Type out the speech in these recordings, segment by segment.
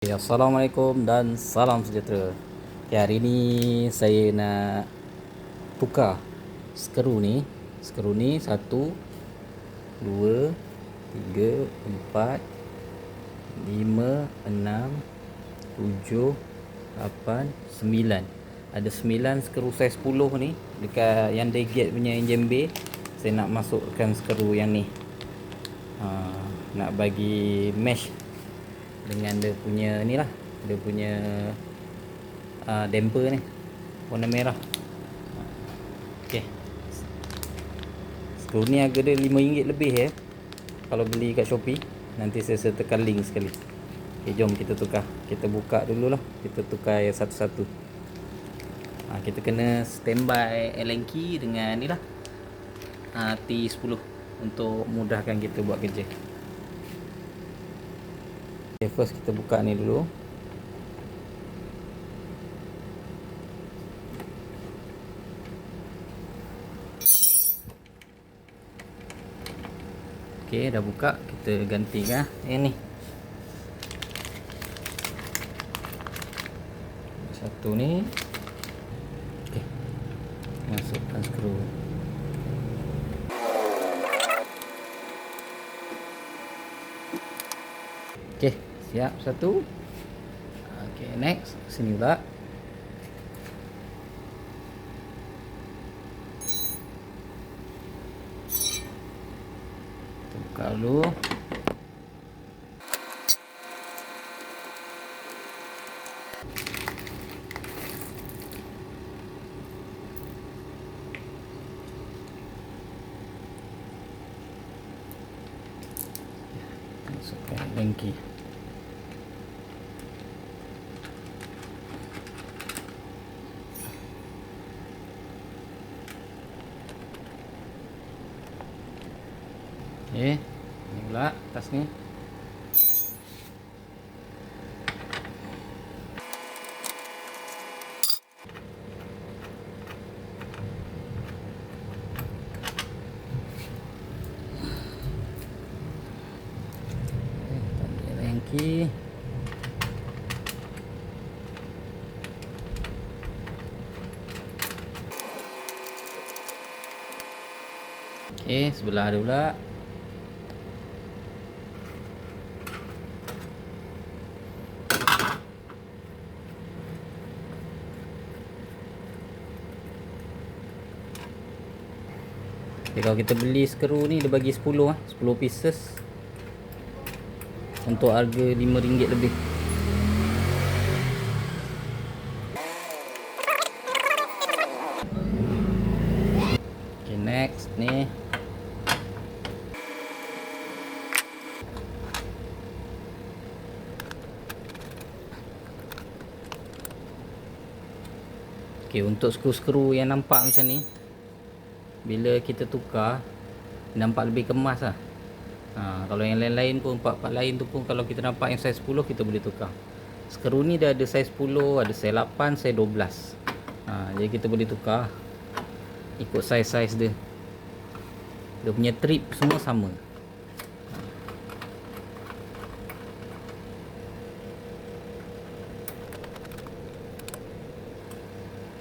Ya, Assalamualaikum dan salam sejahtera. Okay, hari ni saya nak tukar skru ni. Skru ni 1, 2, 3, 4, 5, 6, 7, 8, 9. Ada 9 skru saiz 10 ni dekat yang Deget punya engine bay. Saya nak masukkan skru yang ni. Nak bagi mesh dengan dia punya ni lah, dia punya damper ni warna merah. Okey, skru ni harga dia RM5 lebih ya kalau beli kat Shopee. Nanti saya sertakan link sekali. Okey, jom kita tukar. Kita buka dulu lah, kita tukar satu-satu. Kita kena standby Allen key dengan ni lah, T10 untuk mudahkan kita buat kerja. Okay, first kita buka ni dulu. Okay, dah buka. Kita gantikan ni. Satu ni. Okay, masukkan skru. Okay, siap satu. Okay, next. Sini pula. Kita buka dulu. Masukkan lengki. Okay, ni pula atas ni. Lengki. Okay, sebelah ada pula. Okay, kalau kita beli skru ni dia bagi 10 pieces untuk harga RM5 lebih. Okay, next ni. Okay, untuk skru-skru yang nampak macam ni, bila kita tukar nampak lebih kemas lah. Kalau yang lain-lain pun, part-part lain tu pun, kalau kita nampak yang saiz 10 kita boleh tukar. Skru ni dia ada saiz 10, ada saiz 8, saiz 12. Jadi kita boleh tukar ikut saiz-saiz dia. Dia punya trip semua sama.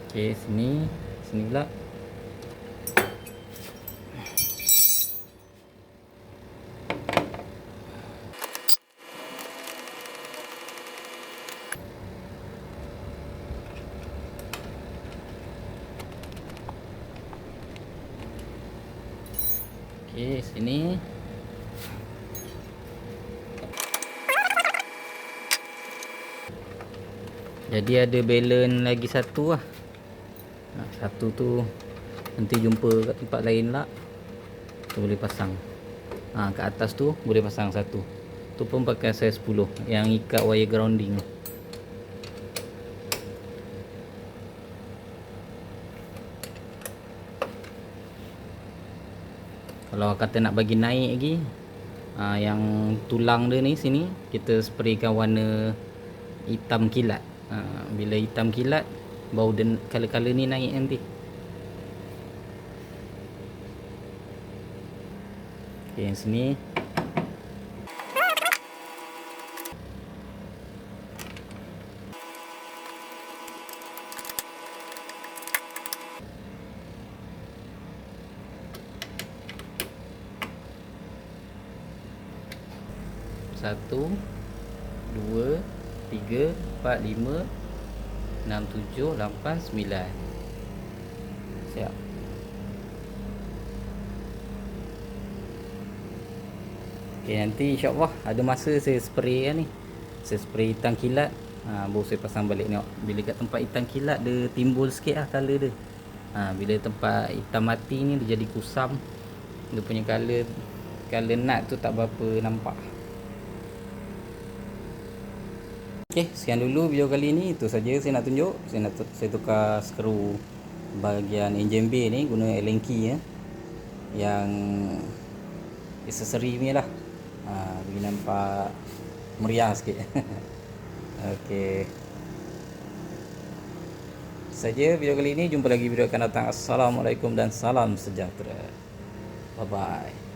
Okay, sini pula. Okay, sini. Jadi ada balance lagi satu lah. Satu tu nanti jumpa kat tempat lain lah. Kita boleh pasang. Kat atas tu boleh pasang satu. Tu pun pakai saiz 10 yang ikat wire grounding. Kalau kata nak bagi naik lagi, yang tulang dia ni sini kita spraykan warna hitam kilat. Bila hitam kilat bau dia color-color ni naik nanti. Okay, yang sini 1 2 3 4 5 6 7 8 9. Siap. Okay, nanti insyaAllah ada masa saya spray kan ni. Saya spray hitam kilat. Baru saya pasang balik tengok. Bila kat tempat hitam kilat dia timbul sikit lah colour dia. Bila tempat hitam mati ni dia jadi kusam. Dia punya colour nut tu tak berapa nampak. Okay, sekian dulu video kali ni. Itu saja saya nak tunjuk. Saya tukar skru bahagian enjin bay ni guna Allen key ya. Yang aksesori ni lah. Bagi nampak meriah sikit. Okey. Saja video kali ini. Jumpa lagi video akan datang. Assalamualaikum dan salam sejahtera. Bye bye.